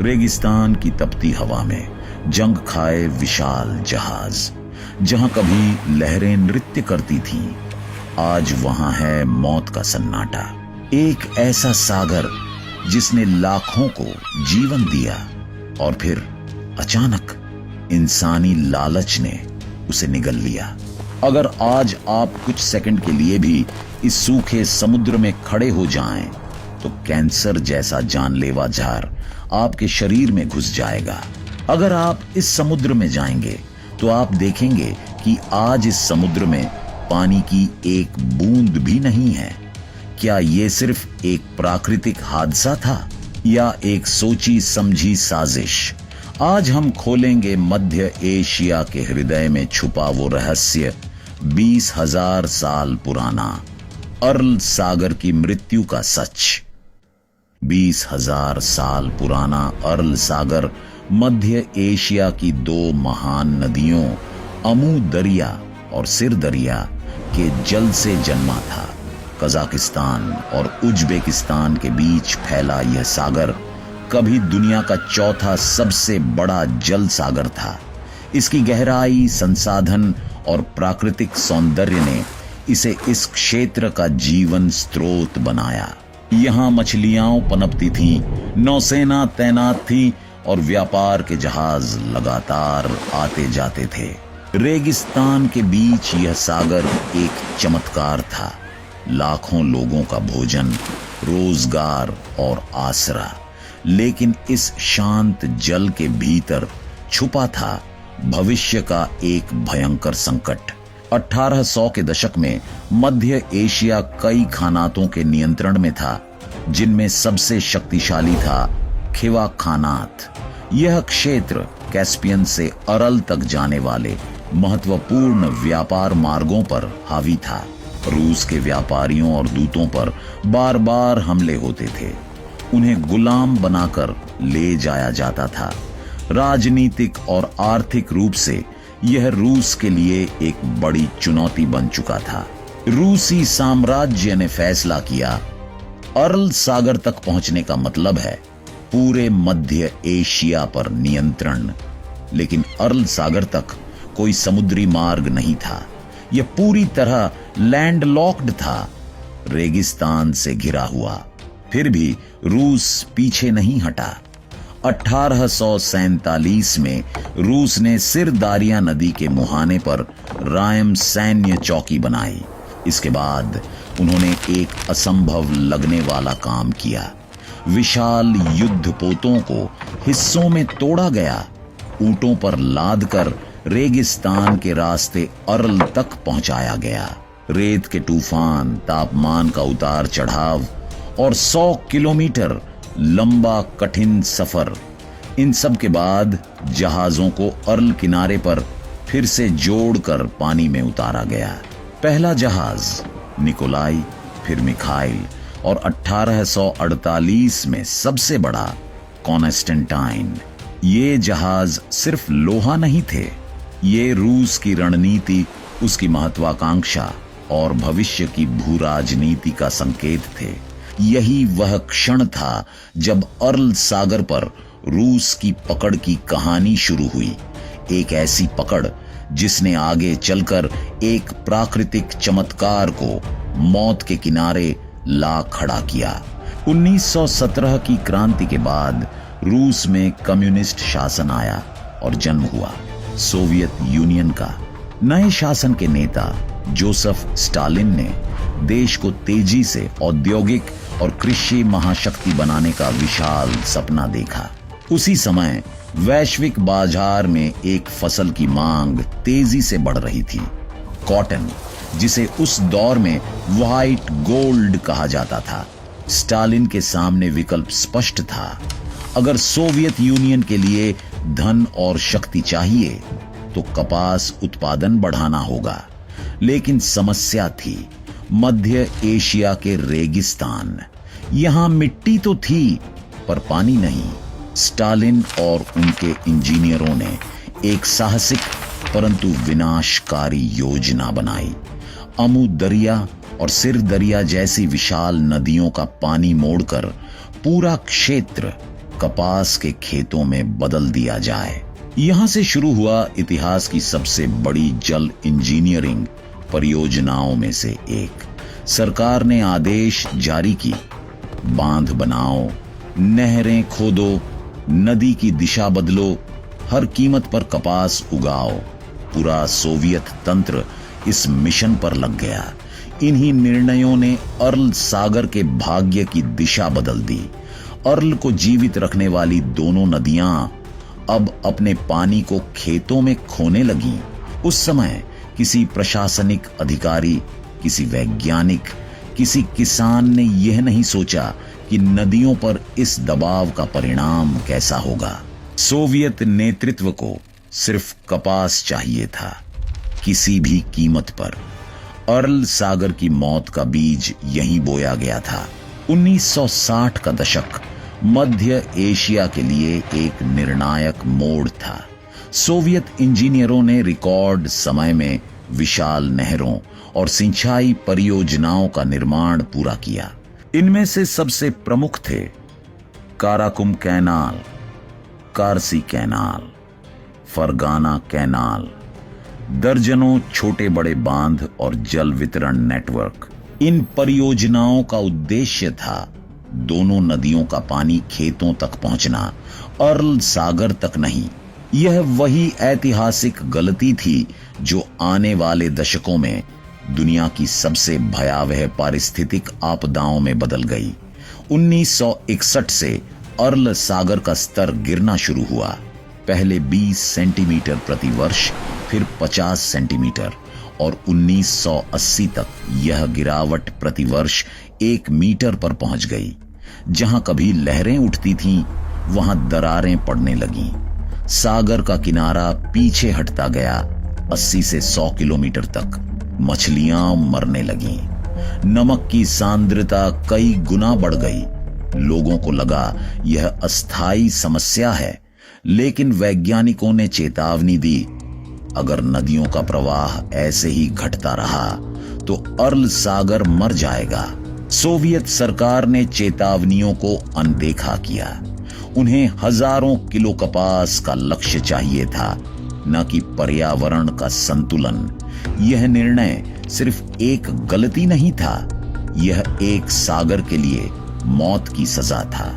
रेगिस्तान की तपती हवा में जंग खाए विशाल जहाज, जहां कभी लहरें नृत्य करती थीं, आज वहां है मौत का सन्नाटा। एक ऐसा सागर जिसने लाखों को जीवन दिया और फिर अचानक इंसानी लालच ने उसे निगल लिया। अगर आज आप कुछ सेकंड के लिए भी इस सूखे समुद्र में खड़े हो जाएं, तो कैंसर जैसा जानलेवा जार आपके शरीर में घुस जाएगा। अगर आप इस समुद्र में जाएंगे तो आप देखेंगे कि आज इस समुद्र में पानी की एक बूंद भी नहीं है। क्या ये सिर्फ एक प्राकृतिक हादसा था या एक सोची समझी साजिश? आज हम खोलेंगे मध्य एशिया के हृदय में छुपा वो रहस्य, 20,000 साल पुराना अरल सागर की मृत्यु का सच। 20,000 साल पुराना अरल सागर मध्य एशिया की दो महान नदियों अमू दरिया और सिर दरिया के जल से जन्मा था। कजाकिस्तान और उज्बेकिस्तान के बीच फैला यह सागर कभी दुनिया का चौथा सबसे बड़ा जल सागर था। इसकी गहराई, संसाधन और प्राकृतिक सौंदर्य ने इसे इस क्षेत्र का जीवन स्रोत बनाया। यहाँ मछलियां पनपती थीं, नौसेना तैनात थी और व्यापार के जहाज लगातार आते जाते थे। रेगिस्तान के बीच यह सागर एक चमत्कार था, लाखों लोगों का भोजन, रोजगार और आसरा। लेकिन इस शांत जल के भीतर छुपा था भविष्य का एक भयंकर संकट। 1800 के दशक में मध्य एशिया कई खानातों के नियंत्रण में था, जिनमें सबसे शक्तिशाली था खिवा खानात। यह क्षेत्र कैस्पियन से अरल तक जाने वाले महत्वपूर्ण व्यापार मार्गों पर हावी था। रूस के व्यापारियों और दूतों पर बार बार हमले होते थे। उन्हें गुलाम बनाकर ले जाया जाता था। राजनीतिक और आर्थिक रूप से यह रूस के लिए एक बड़ी चुनौती बन चुका था। रूसी साम्राज्य ने फैसला किया, अरल सागर तक पहुंचने का मतलब है पूरे मध्य एशिया पर नियंत्रण। लेकिन अरल सागर तक कोई समुद्री मार्ग नहीं था। यह पूरी तरह लैंडलॉक्ड था, रेगिस्तान से घिरा हुआ। फिर भी रूस पीछे नहीं हटा। 1847 में रूस ने सिर दारिया नदी के मुहाने पर रायम सैन्य चौकी बनाई। इसके बाद उन्होंने एक असंभव लगने वाला काम किया। विशाल युद्धपोतों को हिस्सों में तोड़ा गया, ऊंटों पर लादकर रेगिस्तान के रास्ते अरल तक पहुंचाया गया। रेत के तूफान, तापमान का उतार चढ़ाव और 100 किलोमीटर लंबा कठिन सफर, इन सब के बाद जहाजों को अरल किनारे पर फिर से जोड़कर पानी में उतारा गया। पहला जहाज निकोलाई, फिर मिखाइल और 1848 में सबसे बड़ा कॉन्स्टेंटाइन। ये जहाज सिर्फ लोहा नहीं थे, ये रूस की रणनीति, उसकी महत्वाकांक्षा और भविष्य की भू राजनीति का संकेत थे। यही वह क्षण था जब अरल सागर पर रूस की पकड़ की कहानी शुरू हुई। एक ऐसी पकड़ जिसने आगे चलकर एक प्राकृतिक चमत्कार को मौत के किनारे ला खड़ा किया। 1917 की क्रांति के बाद रूस में कम्युनिस्ट शासन आया और जन्म हुआ सोवियत यूनियन का। नए शासन के नेता जोसेफ स्टालिन ने देश को तेजी से औद्योगिक और कृषि महाशक्ति बनाने का विशाल सपना देखा। उसी समय वैश्विक बाजार में एक फसल की मांग तेजी से बढ़ रही थी, कॉटन, जिसे उस दौर में व्हाइट गोल्ड कहा जाता था। स्टालिन के सामने विकल्प स्पष्ट था। अगर सोवियत यूनियन के लिए धन और शक्ति चाहिए तो कपास उत्पादन बढ़ाना होगा। लेकिन समस्या थी मध्य एशिया के रेगिस्तान। यहां मिट्टी तो थी पर पानी नहीं। स्टालिन और उनके इंजीनियरों ने एक साहसिक परंतु विनाशकारी योजना बनाई। अमू दरिया और सिर दरिया जैसी विशाल नदियों का पानी मोड़कर पूरा क्षेत्र कपास के खेतों में बदल दिया जाए। यहां से शुरू हुआ इतिहास की सबसे बड़ी जल इंजीनियरिंग परियोजनाओं में से एक। सरकार ने आदेश जारी की, बांध बनाओ, नहरें खोदो, नदी की दिशा बदलो, हर कीमत पर कपास उगाओ। पूरा सोवियत तंत्र इस मिशन पर लग गया। इन्हीं निर्णयों ने अर्ल सागर के भाग्य की दिशा बदल दी। अर्ल को जीवित रखने वाली दोनों नदियां अब अपने पानी को खेतों में खोने लगी। उस समय किसी प्रशासनिक अधिकारी, किसी वैज्ञानिक, किसी किसान ने यह नहीं सोचा कि नदियों पर इस दबाव का परिणाम कैसा होगा। सोवियत नेतृत्व को सिर्फ कपास चाहिए था, किसी भी कीमत पर। अर्ल सागर की मौत का बीज यहीं बोया गया था। 1960 का दशक मध्य एशिया के लिए एक निर्णायक मोड़ था। सोवियत इंजीनियरों ने रिकॉर्ड समय में विशाल नहरों और सिंचाई परियोजनाओं का निर्माण पूरा किया। इनमें से सबसे प्रमुख थे Karakum canal, Karshi canal, Fergana canal, दर्जनों छोटे बड़े बांध और जल वितरण नेटवर्क। इन परियोजनाओं का उद्देश्य था दोनों नदियों का पानी खेतों तक पहुंचना, अर्ल सागर तक नहीं। यह वही ऐतिहासिक गलती थी जो आने वाले दशकों में दुनिया की सबसे भयावह पारिस्थितिक आपदाओं में बदल गई। 1961 से अर्ल सागर का स्तर गिरना शुरू हुआ। पहले 20 सेंटीमीटर प्रति वर्ष, फिर 50 सेंटीमीटर और 1980 तक यह गिरावट प्रति वर्ष 1 मीटर पर पहुंच गई। जहां कभी लहरें उठती थीं, वहां दरारें पड़ने लगीं। सागर का किनारा पीछे हटता गया। 80 से 100 किलोमीटर तक मछलियां मरने लगीं। नमक की सांद्रता कई गुना बढ़ गई। लोगों को लगा यह अस्थायी समस्या है, लेकिन वैज्ञानिकों ने चेतावनी दी, अगर नदियों का प्रवाह ऐसे ही घटता रहा तो अर्ल सागर मर जाएगा। सोवियत सरकार ने चेतावनियों को अनदेखा किया। उन्हें हजारों किलो कपास का लक्ष्य चाहिए था, न कि पर्यावरण का संतुलन। यह निर्णय सिर्फ एक गलती नहीं था, यह एक सागर के लिए मौत की सजा था।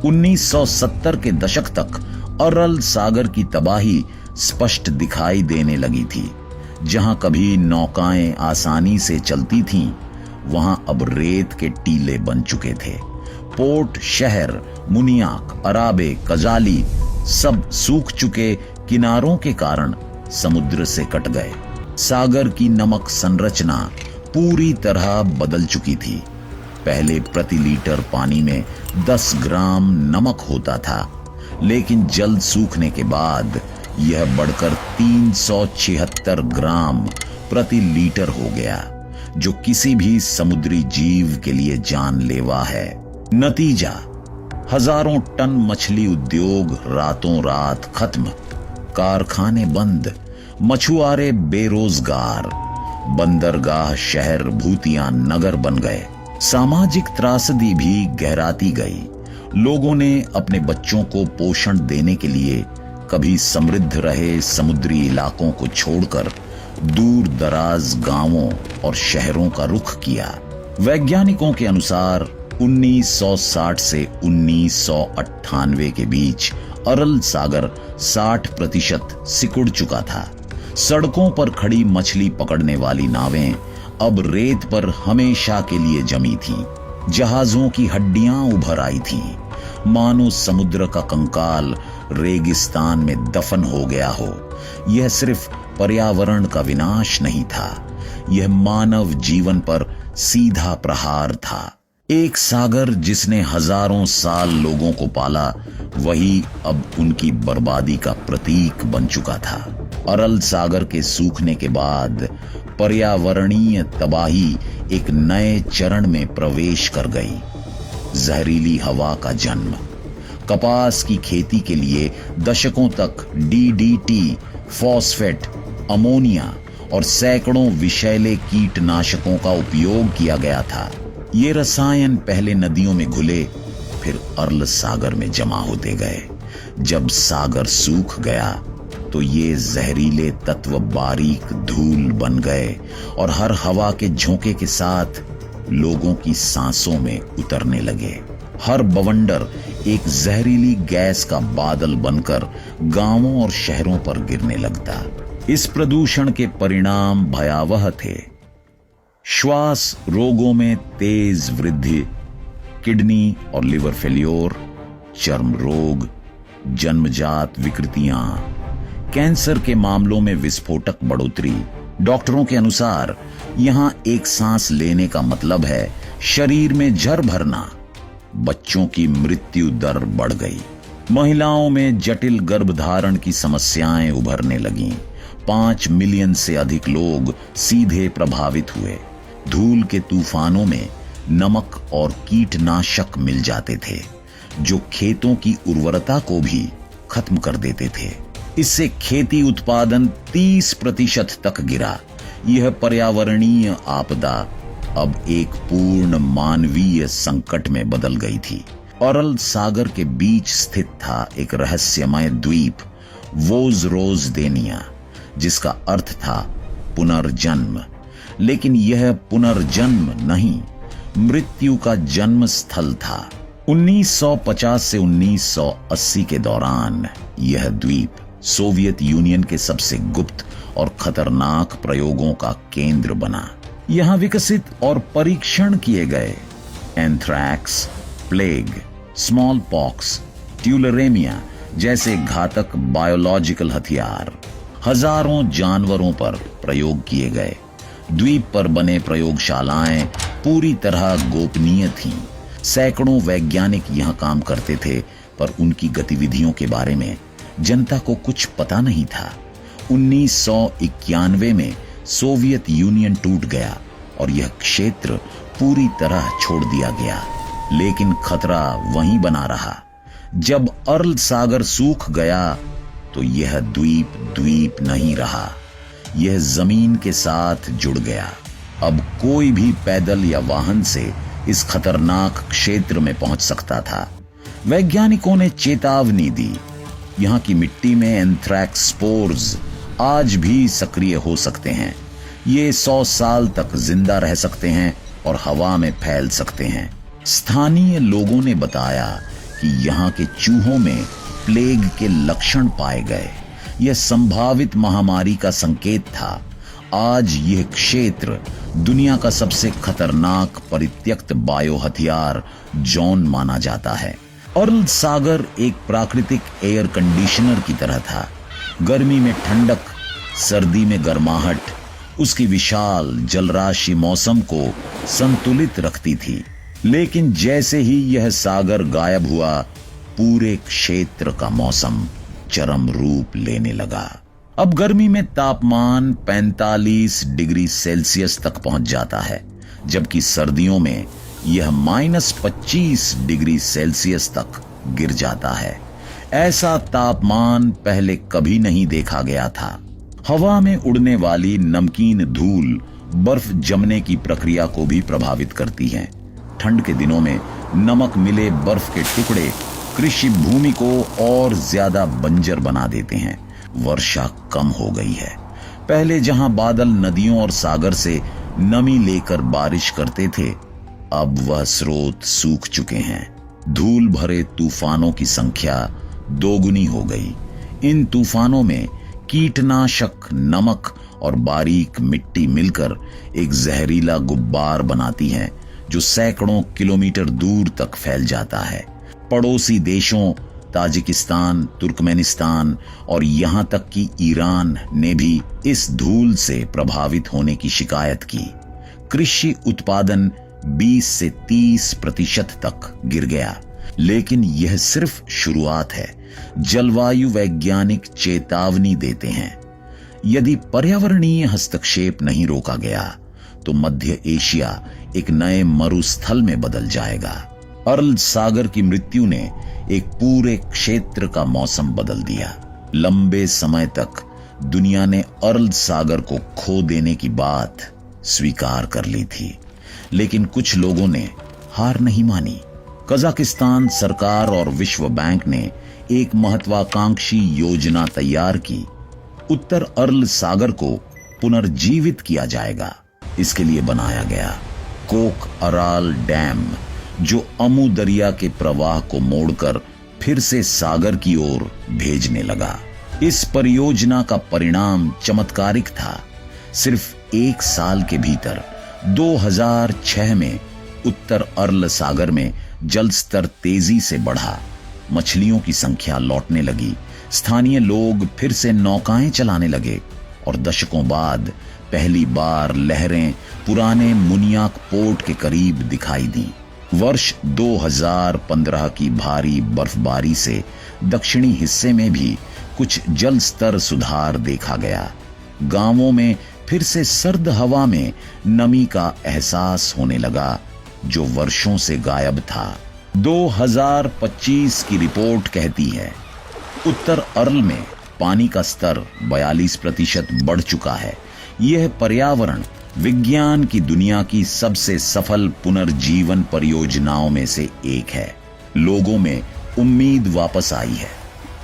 1970 के दशक तक अर्ल सागर की तबाही स्पष्ट दिखाई देने लगी थी। जहां कभी नौकाएं आसानी से चलती थीं, वहां अब रेत के टीले बन चुके थे। पोर्ट शहर मुनियाक, अराबे, कजाली सब सूख चुके किनारों के कारण समुद्र से कट गए। सागर की नमक संरचना पूरी तरह बदल चुकी थी। पहले प्रति लीटर पानी में 10 ग्राम नमक होता था, लेकिन जल सूखने के बाद यह बढ़कर 376 ग्राम प्रति लीटर हो गया, जो किसी भी समुद्री जीव के लिए जानलेवा है। नतीजा, हजारों टन मछली उद्योग रातों रात खत्म, कारखाने बंद, मछुआरे बेरोजगार, बंदरगाह शहर भूतिया नगर बन गए। सामाजिक त्रासदी भी गहराती गई। लोगों ने अपने बच्चों को पोषण देने के लिए कभी समृद्ध रहे समुद्री इलाकों को छोड़कर दूर दराज गांवों और शहरों का रुख किया। वैज्ञानिकों के अनुसार 1960 से 1998 के बीच अर्ल सागर 60% सिकुड़ चुका था। सड़कों पर खड़ी मछली पकड़ने वाली नावें अब रेत पर हमेशा के लिए जमी थीं। जहाजों की हड्डियां उभर आई थीं, मानो समुद्र का कंकाल रेगिस्तान में दफन हो गया हो। यह सिर्फ पर्यावरण का विनाश नहीं था, यह मानव जीवन पर सीधा प्रहार था। एक सागर जिसने हजारों साल लोगों को पाला, वही अब उनकी बर्बादी का प्रतीक बन चुका था। अर्ल सागर के सूखने के बाद पर्यावरणीय तबाही एक नए चरण में प्रवेश कर गई। जहरीली हवा का जन्म, कपास की खेती के लिए दशकों तक डीडीटी, फॉस्फेट, अमोनिया और सैकड़ों विषैले कीटनाशकों का उपयोग किया गया था। ये रसायन पहले नदियों में घुले, फिर अर्ल सागर में जमा होते गए। जब सागर सूख गया तो ये जहरीले तत्व बारीक धूल बन गए और हर हवा के झोंके के साथ लोगों की सांसों में उतरने लगे। हर बवंडर एक जहरीली गैस का बादल बनकर गांवों और शहरों पर गिरने लगता। इस प्रदूषण के परिणाम भयावह थे। श्वास रोगों में तेज वृद्धि, किडनी और लिवर फेल्योर, चर्म रोग, जन्मजात विकृतियां, कैंसर के मामलों में विस्फोटक बढ़ोतरी। डॉक्टरों के अनुसार यहां एक सांस लेने का मतलब है शरीर में जर भरना। बच्चों की मृत्यु दर बढ़ गई। महिलाओं में जटिल गर्भधारण की समस्याएं उभरने लगीं। 5 मिलियन से अधिक लोग सीधे प्रभावित हुए। धूल के तूफानों में नमक और कीटनाशक मिल जाते थे जो खेतों की उर्वरता को भी खत्म कर देते थे। इससे खेती उत्पादन 30% तक गिरा। यह पर्यावरणीय आपदा अब एक पूर्ण मानवीय संकट में बदल गई थी। अरल सागर के बीच स्थित था एक रहस्यमय द्वीप, वोजरोजदेनिया, जिसका अर्थ था पुनर्जन्म। लेकिन यह पुनर्जन्म नहीं, मृत्यु का जन्म स्थल था। 1950 से 1980 के दौरान यह द्वीप सोवियत यूनियन के सबसे गुप्त और खतरनाक प्रयोगों का केंद्र बना। यहां विकसित और परीक्षण किए गए एंथ्रैक्स, प्लेग, स्मॉल पॉक्स, ट्यूलरेमिया जैसे घातक बायोलॉजिकल हथियार हजारों जानवरों पर प्रयोग किए गए। द्वीप पर बने प्रयोगशालाएं पूरी तरह गोपनीय थीं। सैकड़ों वैज्ञानिक यहां काम करते थे, पर उनकी गतिविधियों के बारे में जनता को कुछ पता नहीं था। 1991 में सोवियत यूनियन टूट गया और यह क्षेत्र पूरी तरह छोड़ दिया गया, लेकिन खतरा वहीं बना रहा। जब अर्ल सागर सूख गया तो यह द्वीप नहीं रहा, यह जमीन के साथ जुड़ गया। अब कोई भी पैदल या वाहन से इस खतरनाक क्षेत्र में पहुंच सकता था। वैज्ञानिकों ने चेतावनी दी, यहां की मिट्टी में एंथ्रैक्स स्पोर्स आज भी सक्रिय हो सकते हैं। ये 100 साल तक जिंदा रह सकते हैं और हवा में फैल सकते हैं। स्थानीय लोगों ने बताया कि यहाँ के चूहों में प्लेग के लक्षण पाए गए। यह संभावित महामारी का संकेत था। आज यह क्षेत्र दुनिया का सबसे खतरनाक परित्यक्त बायो हथियार जोन माना जाता है। अर्ल सागर एक प्राकृतिक एयर कंडीशनर की तरह था। गर्मी में ठंडक, सर्दी में गर्माहट, उसकी विशाल जलराशि मौसम को संतुलित रखती थी। लेकिन जैसे ही यह सागर गायब हुआ, पूरे क्षेत्र का मौसम चरम रूप लेने लगा। अब गर्मी में तापमान 45 डिग्री सेल्सियस तक पहुंच जाता है, जबकि सर्दियों में यह -25 डिग्री सेल्सियस तक गिर जाता है। ऐसा तापमान पहले कभी नहीं देखा गया था। हवा में उड़ने वाली नमकीन धूल बर्फ जमने की प्रक्रिया को भी प्रभावित करती है। ठंड के दिनों में नमक मिले बर्फ के टुकड़े कृषि भूमि को और ज्यादा बंजर बना देते हैं। वर्षा कम हो गई है। पहले जहां बादल नदियों और सागर से नमी लेकर बारिश करते थे, अब वह स्रोत सूख चुके हैं। धूल भरे तूफानों की संख्या दोगुनी हो गई। इन तूफानों में कीटनाशक, नमक और बारीक मिट्टी मिलकर एक जहरीला गुब्बार बनाती हैं जो सैकड़ों किलोमीटर दूर तक फैल जाता है। पड़ोसी देशों ताजिकिस्तान, तुर्कमेनिस्तान और यहां तक कि ईरान ने भी इस धूल से प्रभावित होने की शिकायत की। कृषि उत्पादन 20 से 30% तक गिर गया। लेकिन यह सिर्फ शुरुआत है। जलवायु वैज्ञानिक चेतावनी देते हैं, यदि पर्यावरणीय हस्तक्षेप नहीं रोका गया तो मध्य एशिया एक नए मरुस्थल में बदल जाएगा। अर्ल सागर की मृत्यु ने एक पूरे क्षेत्र का मौसम बदल दिया। लंबे समय तक दुनिया ने अर्ल सागर को खो देने की बात स्वीकार कर ली थी, लेकिन कुछ लोगों ने हार नहीं मानी। कजाकिस्तान सरकार और विश्व बैंक ने एक महत्वाकांक्षी योजना तैयार की। उत्तर अर्ल सागर को पुनर्जीवित किया जाएगा। इसके लिए बनाया गया कोक अराल डैम, जो अमू दरिया के प्रवाह को मोड़कर फिर से सागर की ओर भेजने लगा। इस परियोजना का परिणाम चमत्कारिक था। सिर्फ 1 साल के भीतर 2006 में उत्तर अर्ल सागर में जल स्तर तेजी से बढ़ा। मछलियों की संख्या लौटने लगी। स्थानीय लोग फिर से नौकाएं चलाने लगे और दशकों बाद पहली बार लहरें पुराने मुनियाक पोर्ट के करीब दिखाई दी। वर्ष 2015 की भारी बर्फबारी से दक्षिणी हिस्से में भी कुछ जल स्तर सुधार देखा गया। गांवों में फिर से सर्द हवा में नमी का एहसास होने लगा, जो वर्षों से गायब था। 2025 की रिपोर्ट कहती है उत्तर अर्ल में पानी का स्तर 42% बढ़ चुका है। यह पर्यावरण विज्ञान की दुनिया की सबसे सफल पुनर्जीवन परियोजनाओं में से एक है। लोगों में उम्मीद वापस आई है।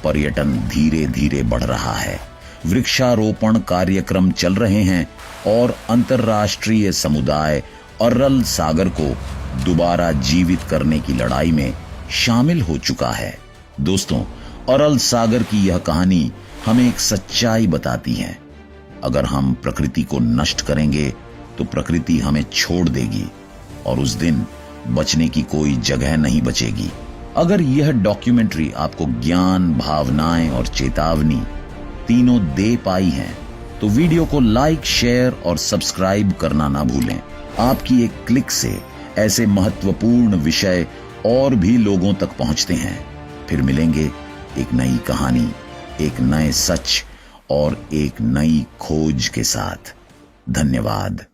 पर्यटन धीरे धीरे बढ़ रहा है। वृक्षारोपण कार्यक्रम चल रहे हैं और अंतर्राष्ट्रीय समुदाय अर्ल सागर को दोबारा जीवित करने की लड़ाई में शामिल हो चुका है। दोस्तों, अर्ल सागर की यह कहानी हमें एक सच्चाई बताती है। अगर हम प्रकृति को नष्ट करेंगे तो प्रकृति हमें छोड़ देगी और उस दिन बचने की कोई जगह नहीं बचेगी। अगर यह डॉक्यूमेंट्री आपको ज्ञान, भावनाएं और चेतावनी तीनों दे पाई है तो वीडियो को लाइक, शेयर और सब्सक्राइब करना ना भूलें। आपकी एक क्लिक से ऐसे महत्वपूर्ण विषय और भी लोगों तक पहुंचते हैं। फिर मिलेंगे एक नई कहानी, एक नए सच और एक नई खोज के साथ। धन्यवाद।